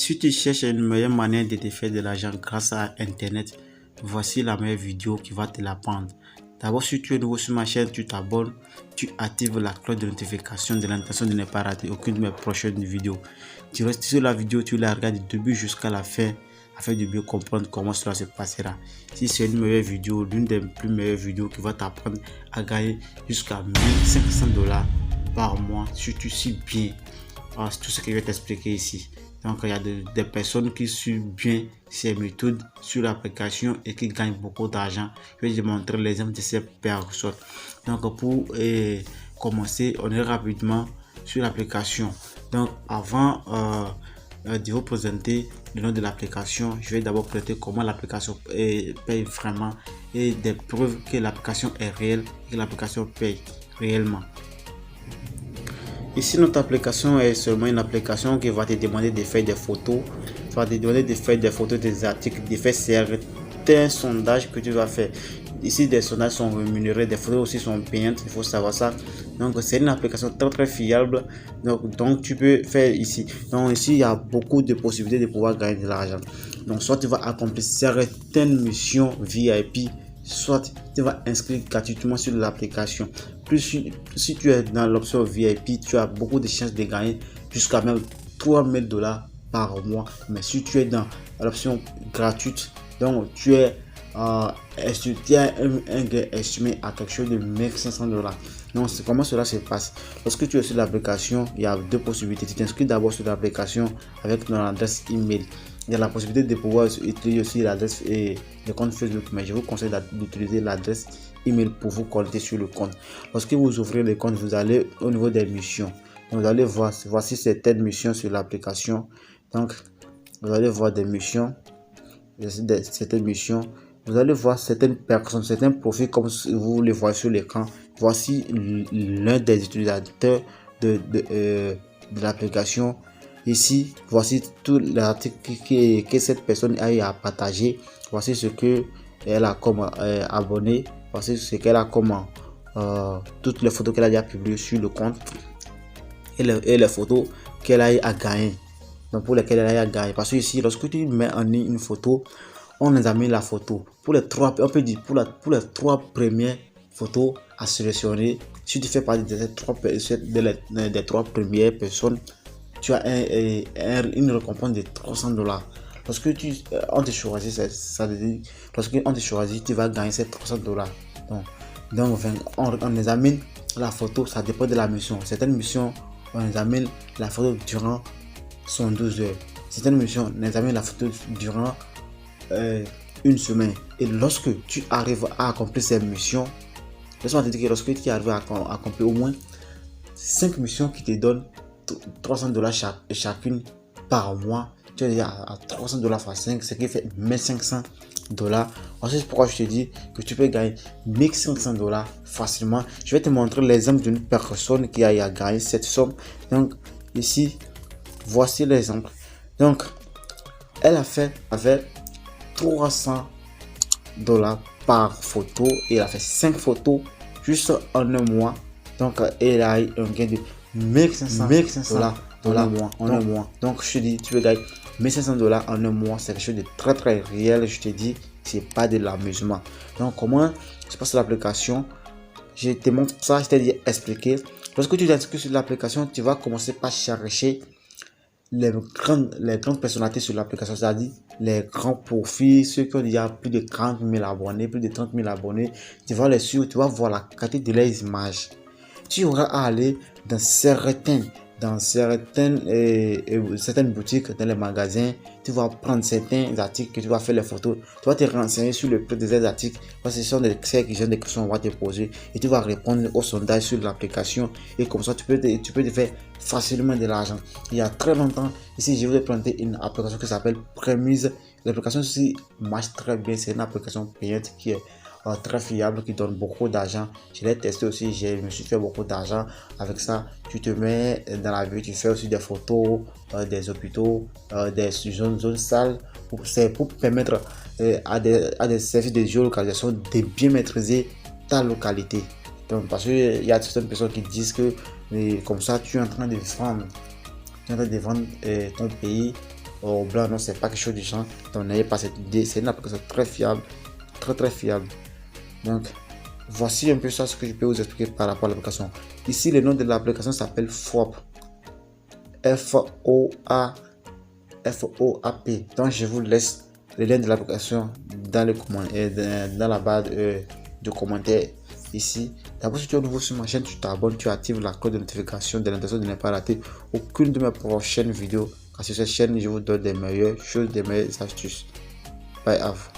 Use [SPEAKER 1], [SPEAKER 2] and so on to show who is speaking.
[SPEAKER 1] Si tu cherches une meilleure manière de te faire de l'argent grâce à Internet, voici la meilleure vidéo qui va te l'apprendre. D'abord, si tu es nouveau sur ma chaîne, tu t'abonnes, tu actives la cloche de notification de l'intention de ne pas rater aucune de mes prochaines vidéos. Tu restes sur la vidéo, tu la regardes du début jusqu'à la fin afin de mieux comprendre comment cela se passera. Si c'est une meilleure vidéo, l'une des plus meilleures vidéos qui va t'apprendre à gagner jusqu'à 1500 $ par mois si tu suis bien tout ce que je vais t'expliquer ici. Donc il y a des personnes qui suivent bien ces méthodes sur l'application et qui gagnent beaucoup d'argent. Je vais te montrer l'exemple de ces personnes. Donc pour commencer, on est rapidement sur l'application. Donc avant de vous présenter le nom de l'application, je vais d'abord présenter comment l'application paye vraiment et des preuves que l'application est réelle et que l'application paye réellement. Ici, notre application est seulement une application qui va te demander de faire des photos, va te demander de faire des photos des articles, de faire certains sondages que tu vas faire. Ici, des sondages sont rémunérés, des photos aussi sont payantes, il faut savoir ça. Donc, c'est une application très fiable. Donc, tu peux faire ici. Donc, ici, il y a beaucoup de possibilités de pouvoir gagner de l'argent. Donc, soit tu vas accomplir certaines missions VIP, soit tu vas inscrire gratuitement sur l'application. Plus si tu es dans l'option VIP, tu as beaucoup de chances de gagner jusqu'à même 3000 $ par mois. Mais si tu es dans l'option gratuite, donc tu as un gain estimé à quelque chose de 1500 $. Donc c'est comment cela se passe. Lorsque tu es sur l'application, il y a deux possibilités. Tu t'inscris d'abord sur l'application avec ton adresse email. Il y a la possibilité de pouvoir utiliser aussi l'adresse et le compte Facebook, mais je vous conseille d'utiliser l'adresse email pour vous connecter sur le compte. Lorsque vous ouvrez le compte, vous allez au niveau des missions. Donc, vous allez voir, voici certaines missions sur l'application. Donc, vous allez voir des missions, certaines missions. Vous allez voir certaines personnes, certains profils comme vous les voyez sur l'écran. Voici l'un des utilisateurs de l'application. Ici, voici tout l'article que cette personne a eu à partager. Voici ce que elle a comme abonné. Voici ce qu'elle a comme toutes les photos qu'elle a déjà publiées sur le compte et les photos qu'elle a eu à gagner. Donc pour lesquelles elle a eu à gagner. Parce que ici, lorsque tu mets en ligne une photo, on examine la photo. Pour les trois, on peut dire pour les trois premières photos à sélectionner. Si tu fais partie des trois premières personnes, tu as une récompense de 300 $. Lorsque on te choisit, ça veut dire, lorsque on te choisit, tu vas gagner ces 300 $. Donc on examine la photo, ça dépend de la mission. Certaines missions, on examine la photo durant 12 heures. Certaines missions, on examine la photo durant une semaine. Et lorsque tu arrives à accomplir ces missions, laisse-moi te dire que lorsque tu arrives à accomplir au moins 5 missions qui te donnent 300 $ chacune par mois, tu es déjà à 300 $ fois 5, ce qui fait 1500 $. Ensuite, pourquoi je te dis que tu peux gagner 1500 $ facilement. Je vais te montrer l'exemple d'une personne qui a gagné cette somme. Donc ici, voici l'exemple. Donc elle a fait avec 300 $ par photo et elle a fait 5 photos juste en un mois. Donc elle a eu un gain de 1500 $ en un mois. Donc je te dis, tu peux gagner 1500 $ en un mois. C'est quelque chose de très très réel. Je te dis, c'est pas de l'amusement. Donc comment se passe l'application? Je te montre ça, je t'ai dit expliquer. Lorsque tu t'inscris sur l'application, tu vas commencer par chercher les grandes personnalités sur l'application, c'est-à-dire les grands profils, ceux qui ont déjà plus de 40 000 abonnés, plus de 30 000 abonnés. Tu vas les suivre, tu vas voir la qualité de leurs images. Tu auras à aller dans certaines boutiques, dans les magasins. Tu vas prendre certains articles que tu vas faire les photos. Tu vas te renseigner sur le prix des articles. Parce que ce sont des questions qu'on va te poser. Et tu vas répondre au sondage sur l'application. Et comme ça, tu peux te faire facilement de l'argent. Il y a très longtemps, ici, je vous ai présenté une application qui s'appelle Premise. L'application aussi marche très bien. C'est une application payante qui est très fiable, qui donne beaucoup d'argent. Je l'ai testé aussi, je me suis fait beaucoup d'argent avec ça. Tu te mets dans la vie, tu fais aussi des photos des hôpitaux, des zones sales. C'est pour permettre à des services de géolocalisation de bien maîtriser ta localité. Donc, parce qu'il y a certaines personnes qui disent que comme ça tu es en train de vendre ton pays au blanc, non, c'est pas quelque chose du genre. Donc n'ayez pas cette idée, c'est une application très fiable, très fiable. Donc voici un peu ça ce que je peux vous expliquer par rapport à l'application. Ici le nom de l'application s'appelle FOAP, FOAP. Donc je vous laisse le lien de l'application dans dans la barre de commentaires ici. D'abord, si tu es nouveau sur ma chaîne, tu t'abonnes, tu actives la cloche de notification de l'intention de ne pas rater aucune de mes prochaines vidéos. Car sur cette chaîne, je vous donne des meilleures choses, des meilleures astuces. Bye, Av.